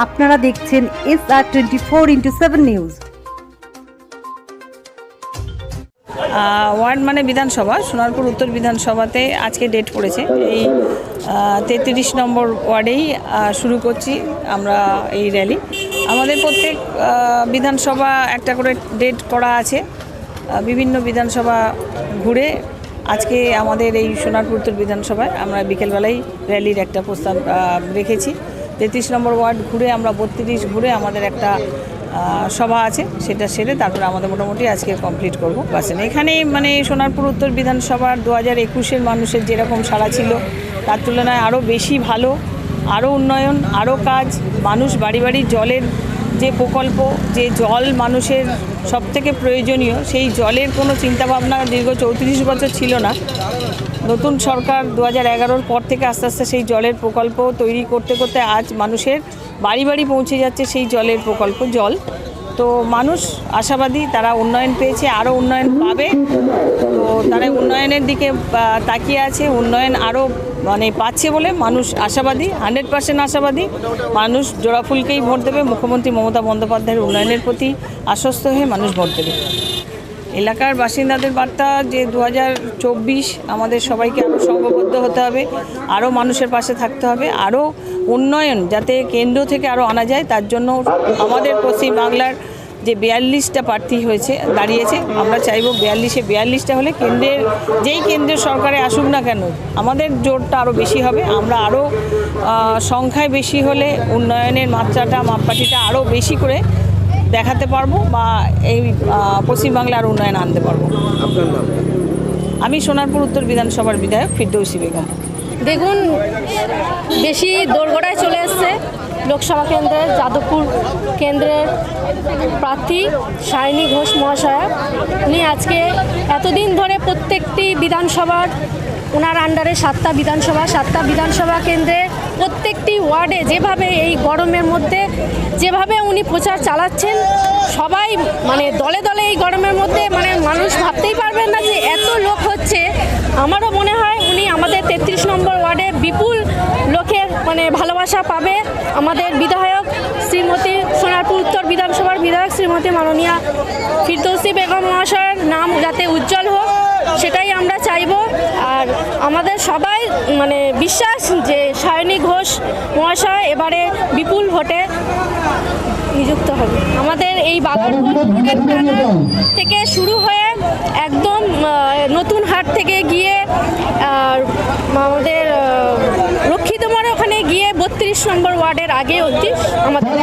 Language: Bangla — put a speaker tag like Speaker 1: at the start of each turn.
Speaker 1: আপনারা দেখছেন SR24x7 নিউজ।
Speaker 2: ওয়ার্ড মানে বিধানসভা, সোনারপুর উত্তর বিধানসভাতে আজকে ডেট পড়েছে। এই 33 নম্বর ওয়ার্ডেই শুরু করছি আমরা এই র্যালি। আমাদের প্রত্যেক বিধানসভা একটা করে ডেট করা আছে। বিভিন্ন বিধানসভা ঘুরে আজকে আমাদের এই সোনারপুর উত্তর বিধানসভায় আমরা বিকেলবেলায় র্যালির একটা প্রস্তাব রেখেছি। 33 নম্বর ওয়ার্ড ঘুরে আমরা 32 ঘুরে আমাদের একটা সভা আছে, সেটা সেরে তারপরে আমাদের মোটামুটি আজকে কমপ্লিট করবো। বাসেন এখানে মানে সোনারপুর উত্তর বিধানসভার 2021-এর মানুষের যেরকম সাড়া ছিল তার তুলনায় আরও বেশি ভালো, আরও উন্নয়ন, আরও কাজ। মানুষ বাড়ি বাড়ি জলের যে প্রকল্প, যে জল মানুষের সবথেকে প্রয়োজনীয়, সেই জলের কোনো চিন্তাভাবনা দীর্ঘ 34 বছর ছিল না। নতুন সরকার 2011-র পর থেকে আস্তে আস্তে সেই জলের প্রকল্প তৈরি করতে করতে আজ মানুষের বাড়ি বাড়ি পৌঁছে যাচ্ছে সেই জলের প্রকল্প জল। তো মানুষ আশাবাদী, তারা উন্নয়ন পেয়েছে, আরও উন্নয়ন পাবে। তো তারা উন্নয়নের দিকে তাকিয়ে আছে, উন্নয়ন আরও মানে পাচ্ছে বলে মানুষ আশাবাদী, 100% আশাবাদী। মানুষ জোড়াফুলকেই ভোট দেবে। মুখ্যমন্ত্রী মমতা বন্দ্যোপাধ্যায়ের উন্নয়নের প্রতি আশ্বস্ত হয়ে মানুষ ভোট দেবে। এলাকার বাসিন্দাদের বার্তা যে 2024 আমাদের সবাইকে আরও সংঘবদ্ধ হতে হবে, আরও মানুষের পাশে থাকতে হবে, আরও উন্নয়ন যাতে কেন্দ্র থেকে আরও আনা যায়। তার জন্য আমাদের পশ্চিমবাংলার যে 42টা প্রার্থী দাঁড়িয়েছে, আমরা চাইব 42টা হলে যেই কেন্দ্রের সরকারে আসুক না কেন আমাদের জোরটা আরও বেশি হবে। আমরা আরও সংখ্যায় বেশি হলে উন্নয়নের মাত্রাটা, মাপকাঠিটা আরও বেশি করে দেখাতে পারবো বা এই পশ্চিমবাংলার উন্নয়ন আনতে পারবো। আমি সোনারপুর উত্তর বিধানসভার বিধায়ক ফিরদৌসী বেগম।
Speaker 3: দেখুন, বেশি দোরগোড়ায় চলে এসছে লোকসভা কেন্দ্রের যাদবপুর কেন্দ্রের প্রার্থী সায়নী ঘোষ মহাশয়া। উনি আজকে এতদিন ধরে প্রত্যেকটি বিধানসভার ওনার আন্ডারে 7টা বিধানসভা কেন্দ্রে প্রত্যেকটি ওয়ার্ডে যেভাবে এই গরমের মধ্যে যেভাবে উনি প্রচার চালাচ্ছেন, সবাই মানে দলে দলে এই গরমের মধ্যে মানে মানুষ ভাবতেই পারবেন না যে এত লোক হচ্ছে। আমারও মনে হয় উনি আমাদের 33 নম্বর ওয়ার্ডে বিপুল লোকের মানে ভালোবাসা পাবে। আমাদের বিধায়ক শ্রীমতী সোনারপুর উত্তর বিধানসভার বিধায়ক শ্রীমতী মাননীয়া ফিরদৌসী বেগম মহাশয়ের নাম যাতে উজ্জ্বল হোক, সেটাই আমরা চাইব। আর আমাদের সবাই মানে বিশ্বাস যে সায়নী ঘোষ মহাশয় এবারে বিপুল ভোটে নিযুক্ত হবে। আমাদের এই বাগানপুর থেকে শুরু হয়ে একদম নতুন হাট থেকে গিয়ে আমাদের রক্ষিত মোড়ে ওখানে গিয়ে 32 নম্বর ওয়ার্ডের আগে অবধি আমাদের